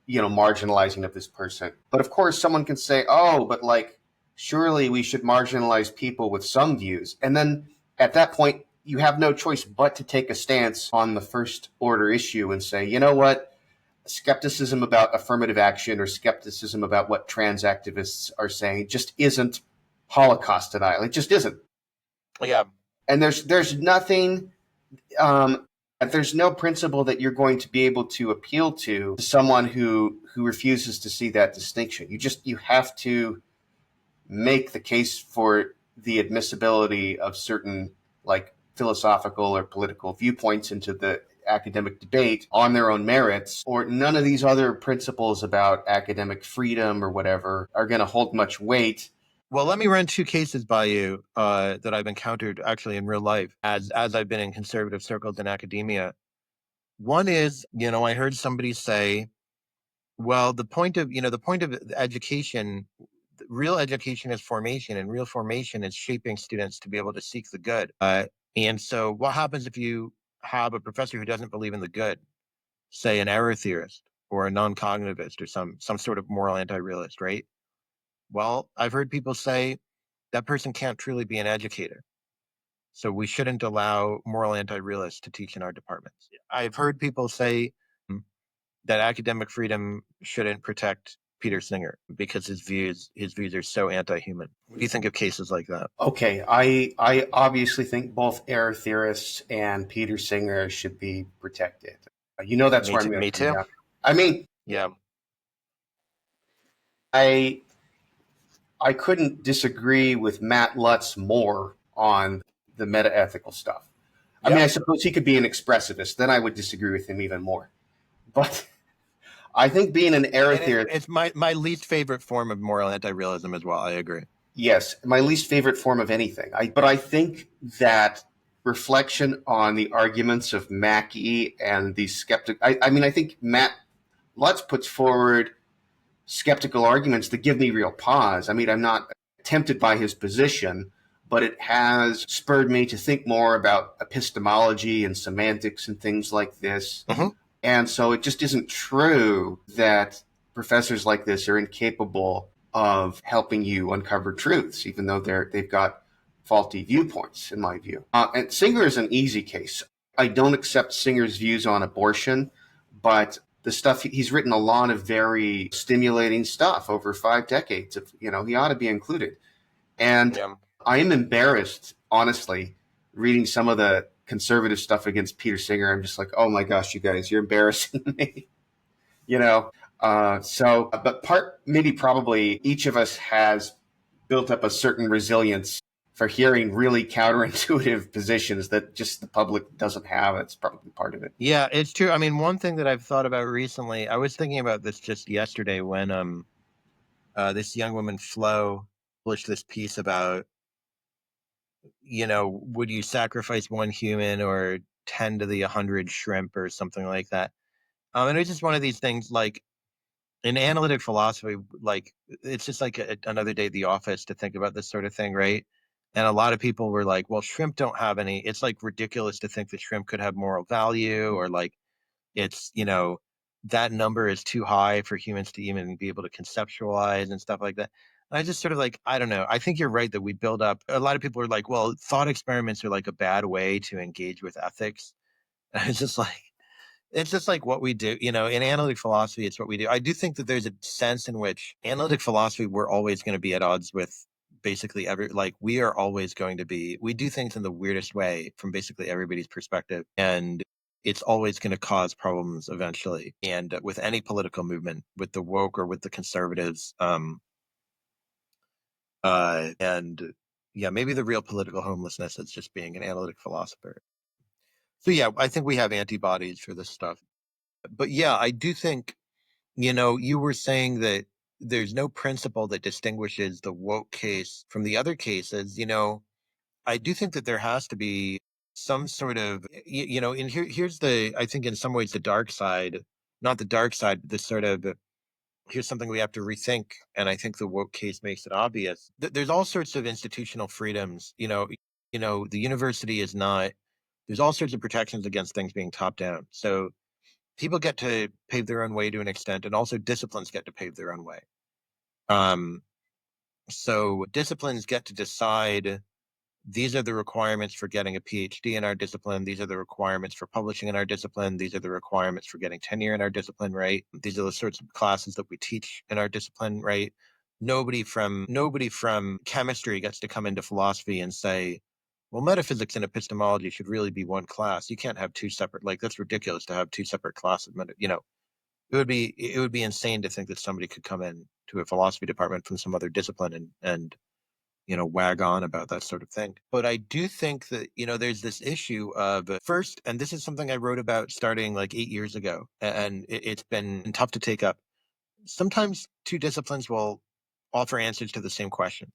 marginalizing of this person. But of course, someone can say, oh, but like, surely we should marginalize people with some views. And then at that point, you have no choice but to take a stance on the first order issue and say, you know what? Skepticism about affirmative action or skepticism about what trans activists are saying just isn't Holocaust denial. It just isn't. Yeah. And there's nothing, there's no principle that you're going to be able to appeal to someone who refuses to see that distinction. You have to make the case for the admissibility of certain like philosophical or political viewpoints into the academic debate on their own merits, or none of these other principles about academic freedom or whatever are going to hold much weight. Well, let me run two cases by you that I've encountered actually in real life as I've been in conservative circles in academia. One is, I heard somebody say, well, the point of education, real education is formation, and real formation is shaping students to be able to seek the good. And so what happens if you have a professor who doesn't believe in the good, say an error theorist or a non-cognitivist or some sort of moral anti-realist, right? Well, I've heard people say that person can't truly be an educator. So we shouldn't allow moral anti-realists to teach in our departments. I've heard people say that academic freedom shouldn't protect Peter Singer because his views are so anti-human. What do you think of cases like that? Okay, I obviously think both error theorists and Peter Singer should be protected. That's where I'm going to come down. I mean, yeah, I couldn't disagree with Matt Lutz more on the meta-ethical stuff. I mean, I suppose he could be an expressivist. Then I would disagree with him even more. But I think being an error theorist... It's my least favorite form of moral anti-realism as well. I agree. Yes, my least favorite form of anything. But I think that reflection on the arguments of Mackey and the skeptic... I think Matt Lutz puts forward skeptical arguments that give me real pause. I mean, I'm not tempted by his position, but it has spurred me to think more about epistemology and semantics and things like this. Mm-hmm. And so it just isn't true that professors like this are incapable of helping you uncover truths, even though they've got faulty viewpoints, in my view. And Singer is an easy case. I don't accept Singer's views on abortion, but the stuff he's written a lot of very stimulating stuff over 5 decades. He ought to be included. And I am embarrassed, honestly, reading some of the conservative stuff against Peter Singer. I'm just like, oh my gosh, you guys, you're embarrassing me. But probably each of us has built up a certain resilience for hearing really counterintuitive positions that just the public doesn't have. It's probably part of it. Yeah, it's true. I mean, one thing that I've thought about recently, I was thinking about this just yesterday when this young woman, Flo, published this piece about, would you sacrifice one human or 10 to the 100 shrimp or something like that? And it's just one of these things like in analytic philosophy, like it's just like another day at the office to think about this sort of thing, right? And a lot of people were like, well, shrimp don't have any, it's like ridiculous to think that shrimp could have moral value, or like it's, that number is too high for humans to even be able to conceptualize and stuff like that. And I just sort of like, I don't know. I think you're right that we build up, a lot of people are like, well, thought experiments are like a bad way to engage with ethics. And it's just like what we do, in analytic philosophy, it's what we do. I do think that there's a sense in which analytic philosophy, we're always going to be at odds with basically we are always going to be, we do things in the weirdest way from basically everybody's perspective. And it's always going to cause problems eventually. And with any political movement, with the woke or with the conservatives, maybe the real political homelessness is just being an analytic philosopher. So yeah, I think we have antibodies for this stuff. But yeah, I do think You were saying that there's no principle that distinguishes the woke case from the other cases. I do think that there has to be some sort of, and here's I think in some ways the dark side, not the dark side, but the sort of, here's something we have to rethink. And I think the woke case makes it obvious. There's all sorts of institutional freedoms. The university is not, there's all sorts of protections against things being top down. So people get to pave their own way to an extent, and also disciplines get to pave their own way. Um, so disciplines get to decide these are the requirements for getting a PhD in our discipline. These are the requirements for publishing in our discipline. These are the requirements for getting tenure in our discipline, right? These are the sorts of classes that we teach in our discipline, right? Nobody from chemistry gets to come into philosophy and say, well, metaphysics and epistemology should really be one class. You can't have two separate, like, that's ridiculous to have two separate classes. It would be insane to think that somebody could come in to a philosophy department from some other discipline and wag on about that sort of thing. But I do think that, there's this issue of first, and this is something I wrote about starting like 8 years ago, and it's been tough to take up. Sometimes two disciplines will offer answers to the same questions,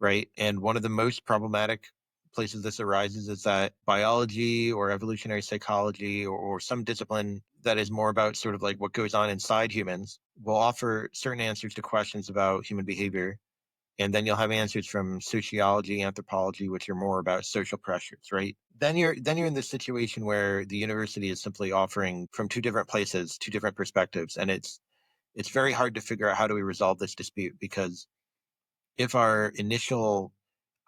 right? And one of the most problematic places this arises is that biology or evolutionary psychology or some discipline that is more about sort of like what goes on inside humans will offer certain answers to questions about human behavior, and then you'll have answers from sociology, anthropology, which are more about social pressures, right? Then you're in this situation where the university is simply offering from two different places, two different perspectives, and it's very hard to figure out how do we resolve this dispute, because if our initial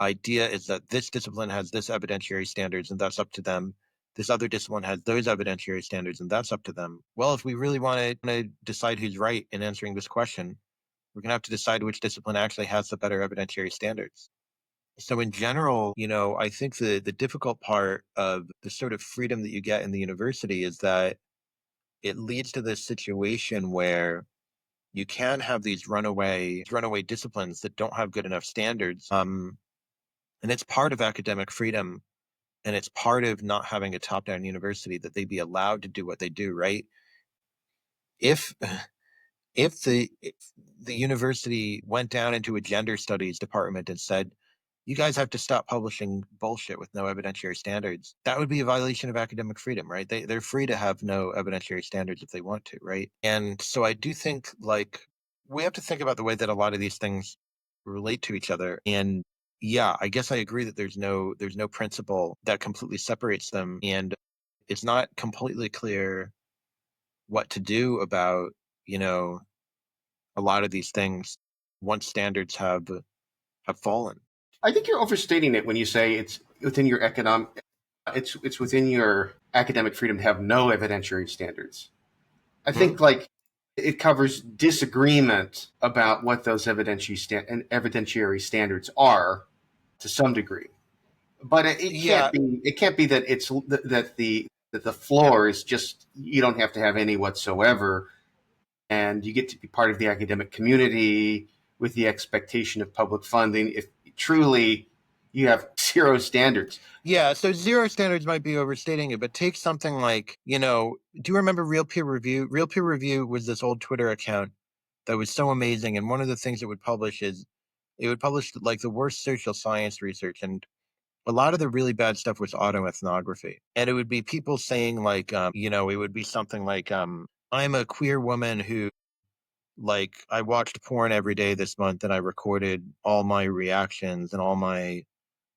idea is that this discipline has this evidentiary standards and that's up to them, this other discipline has those evidentiary standards and that's up to them. Well, if we really want to decide who's right in answering this question, we're going to have to decide which discipline actually has the better evidentiary standards. So in general, I think the difficult part of the sort of freedom that you get in the university is that it leads to this situation where you can have these runaway disciplines that don't have good enough standards. And it's part of academic freedom, and it's part of not having a top-down university that they be allowed to do what they do, right? If if the university went down into a gender studies department and said, you guys have to stop publishing bullshit with no evidentiary standards, that would be a violation of academic freedom, right? They're free to have no evidentiary standards if they want to, right? And so I do think, like, we have to think about the way that a lot of these things relate to each other. And yeah, I guess I agree that there's no principle that completely separates them, and it's not completely clear what to do about, you know, a lot of these things once standards have fallen. I think you're overstating it when you say it's within your economic, it's within your academic freedom to have no evidentiary standards. I Hmm? think like it covers disagreement about what those evidentiary standards are to some degree, but it Yeah, can't be that it's that the floor is just you don't have to have any whatsoever, and you get to be part of the academic community with the expectation of public funding if truly you have zero standards. yeah. So zero standards might be overstating it, but take something like, do you remember Real Peer Review? Real Peer Review was this old Twitter account that was so amazing. And one of the things it would publish is it would publish like the worst social science research. And a lot of the really bad stuff was autoethnography. And it would be people saying like, it would be something like, I'm a queer woman who, like, I watched porn every day this month and I recorded all my reactions and all my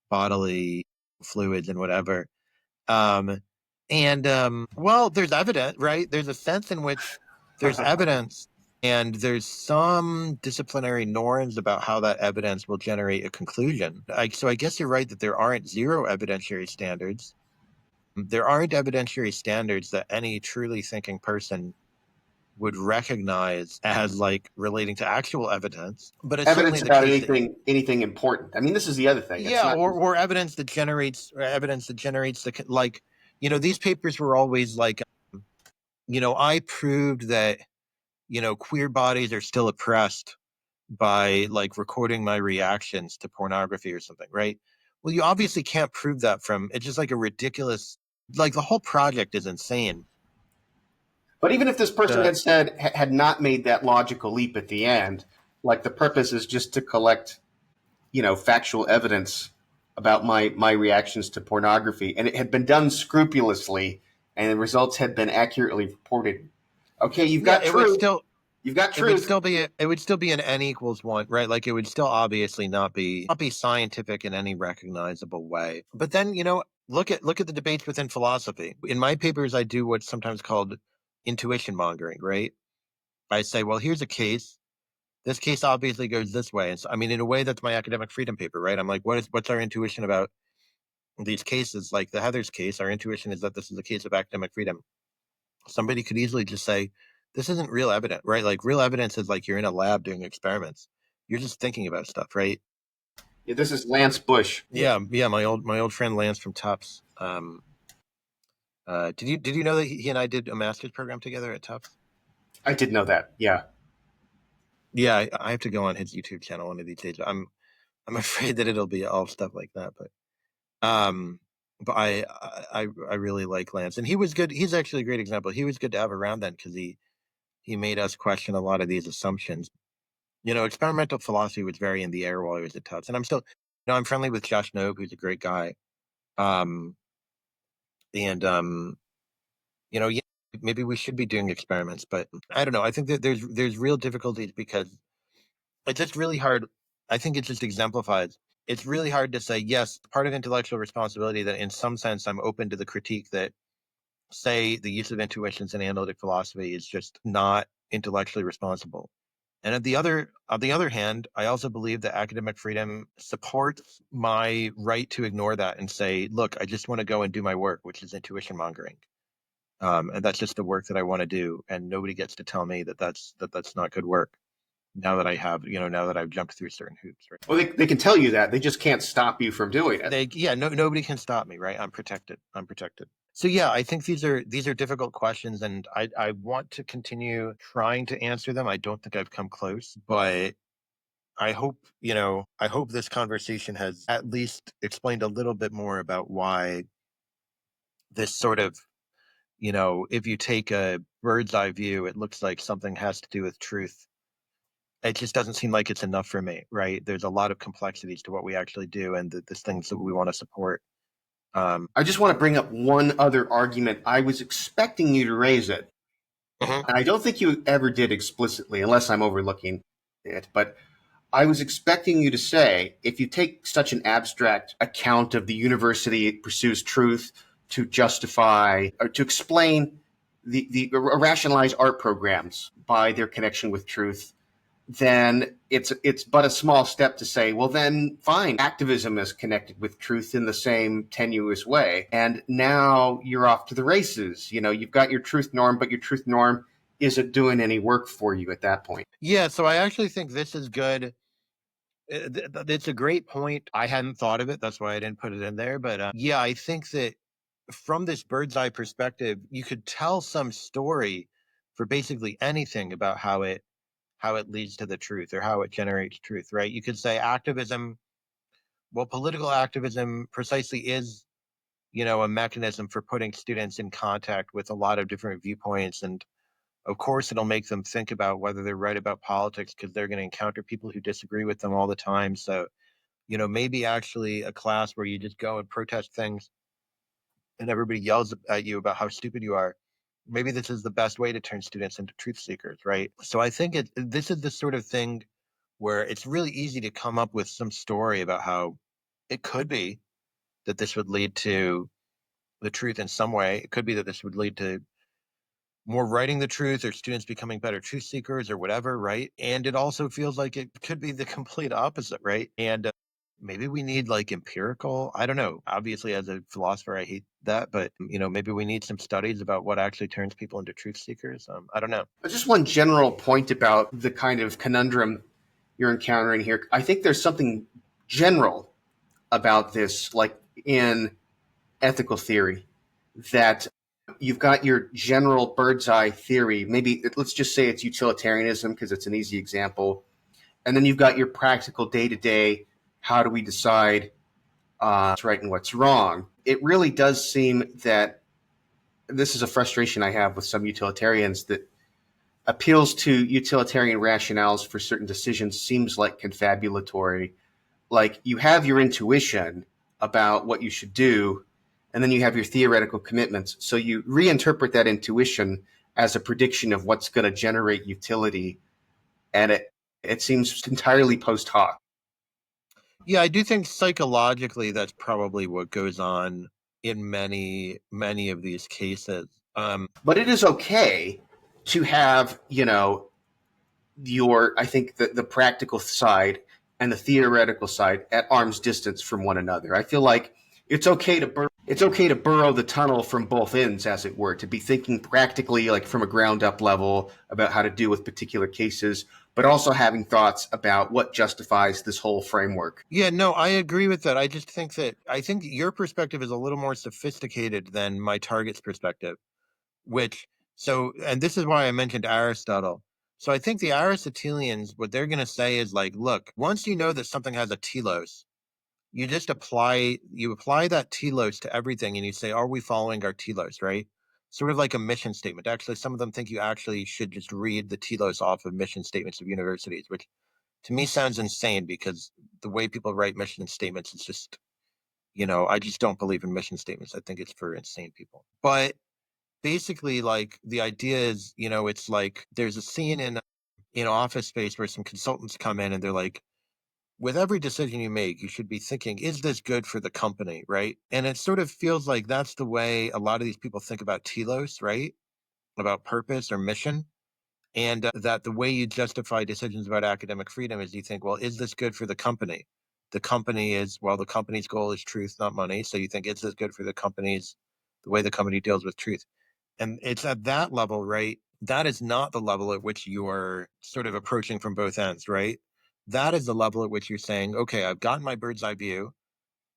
bodily fluids and whatever. Well, there's evidence, right? There's a sense in which there's evidence, and there's some disciplinary norms about how that evidence will generate a conclusion. So I guess you're right that there aren't zero evidentiary standards. There aren't evidentiary standards that any truly thinking person would recognize as like relating to actual evidence, but it's certainly Evidence the about case that, anything important. I mean, this is the other thing. It's yeah, not or evidence that generates like, these papers were always like, I proved that, queer bodies are still oppressed by like recording my reactions to pornography or something, right? Well, you obviously can't prove that from, it's just like a ridiculous, like the whole project is insane. But even if this person had not made that logical leap at the end, like the purpose is just to collect, factual evidence about my reactions to pornography, and it had been done scrupulously, and the results had been accurately reported. Okay, you've got truth. You've got truth. It would still be an n equals one, right? Like it would still obviously not be scientific in any recognizable way. But then, look at the debates within philosophy. In my papers, I do what's sometimes called intuition mongering, right? I say, well, here's a case. This case obviously goes this way. And so, I mean, in a way, that's my academic freedom paper, right? I'm like, what's our intuition about these cases? Like the Heather's case, our intuition is that this is a case of academic freedom. Somebody could easily just say, this isn't real evidence, right? Like real evidence is like you're in a lab doing experiments. You're just thinking about stuff, right? Yeah, this is Lance Bush. Yeah. My old friend Lance from Tufts. Did you know that he and I did a master's program together at Tufts? I did know that. Yeah. Yeah, I have to go on his YouTube channel one of these days. I'm afraid that it'll be all stuff like that, but I really like Lance, and he was good. He's actually a great example. He was good to have around then because he made us question a lot of these assumptions. Experimental philosophy was very in the air while I was at Tufts, and I'm still, I'm friendly with Josh Knobe, who's a great guy. And yeah, maybe we should be doing experiments, but I don't know. I think that there's real difficulties because it's just really hard. I think it just exemplifies. It's really hard to say, yes, part of intellectual responsibility that in some sense I'm open to the critique that, say, the use of intuitions in analytic philosophy is just not intellectually responsible. And on the other hand, I also believe that academic freedom supports my right to ignore that and say, look, I just want to go and do my work, which is intuition mongering. And that's just the work that I want to do. And nobody gets to tell me that that's not good work. Now that I've jumped through certain hoops, right? Well, they can tell you that. They just can't stop you from doing it. Nobody can stop me, right? I'm protected. So yeah, I think these are difficult questions, and I want to continue trying to answer them. I don't think I've come close, but I hope this conversation has at least explained a little bit more about why this sort of, if you take a bird's eye view, it looks like something has to do with truth. It just doesn't seem like it's enough for me, right? There's a lot of complexities to what we actually do and the things that we want to support. I just want to bring up one other argument. I was expecting you to raise it. And I don't think you ever did explicitly, unless I'm overlooking it. But I was expecting you to say, if you take such an abstract account of the university pursues truth to justify or to explain the rationalize art programs by their connection with truth, then it's but a small step to say, well, then fine, activism is connected with truth in the same tenuous way. And now you're off to the races. You've got your truth norm, but your truth norm isn't doing any work for you at that point. Yeah, so I actually think this is good. It's a great point. I hadn't thought of it. That's why I didn't put it in there. But yeah, I think that from this bird's eye perspective, you could tell some story for basically anything about how it leads to the truth or how it generates truth, right? You could say activism, well, political activism precisely is, a mechanism for putting students in contact with a lot of different viewpoints. And of course, it'll make them think about whether they're right about politics because they're going to encounter people who disagree with them all the time. So, maybe actually a class where you just go and protest things and everybody yells at you about how stupid you are. Maybe this is the best way to turn students into truth seekers, right? So I think this is the sort of thing where it's really easy to come up with some story about how it could be that this would lead to the truth in some way. It could be that this would lead to more writing the truth or students becoming better truth seekers or whatever, right? And it also feels like it could be the complete opposite, right? And maybe we need like empirical, I don't know. Obviously, as a philosopher, I hate that, but maybe we need some studies about what actually turns people into truth seekers. I don't know. Just one general point about the kind of conundrum you're encountering here. I think there's something general about this, like in ethical theory, that you've got your general bird's eye theory. Maybe let's just say it's utilitarianism because it's an easy example. And then you've got your practical day-to-day, how do we decide what's right and what's wrong? It really does seem that this is a frustration I have with some utilitarians, that appeals to utilitarian rationales for certain decisions seems like confabulatory. Like, you have your intuition about what you should do, and then you have your theoretical commitments. So you reinterpret that intuition as a prediction of what's going to generate utility, and it seems entirely post hoc. Yeah, I do think psychologically that's probably what goes on in many of these cases. But it is okay to have, your, I think, the practical side and the theoretical side at arm's distance from one another. I feel like it's okay to burrow the tunnel from both ends, as it were, to be thinking practically, like from a ground up level, about how to deal with particular cases, but also having thoughts about what justifies this whole framework. Yeah, no, I agree with that. I think your perspective is a little more sophisticated than my target's perspective, which and this is why I mentioned Aristotle. So I think the Aristotelians, what they're going to say is like, look, once you know that something has a telos, you apply that telos to everything and you say, are we following our telos, right? Sort of like a mission statement. Actually, some of them think you actually should just read the telos off of mission statements of universities, which to me sounds insane because the way people write mission statements is just, I just don't believe in mission statements. I think it's for insane people. But basically, like the idea is, it's like there's a scene in Office Space where some consultants come in and they're like, with every decision you make, you should be thinking, is this good for the company, right? And it sort of feels like that's the way a lot of these people think about telos, right? About purpose or mission. And that the way you justify decisions about academic freedom is you think, well, is this good for the company? The company's goal is truth, not money. So you think, is this good for the way the company deals with truth? And it's at that level, right? That is not the level at which you're sort of approaching from both ends, right? That is the level at which you're saying, okay, I've gotten my bird's eye view,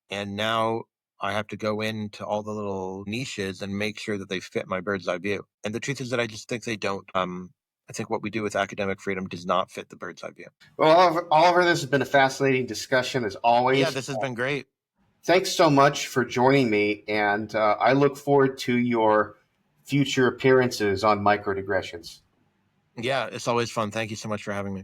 and now I have to go into all the little niches and make sure that they fit my bird's eye view. And the truth is that I just think they don't. I think what we do with academic freedom does not fit the bird's eye view. Well, Oliver, this has been a fascinating discussion as Yeah, always. this has been great. Thanks so much for joining me, and I look forward to your future appearances on Micro-Digressions. Yeah, it's always fun. Thank you so much for having me.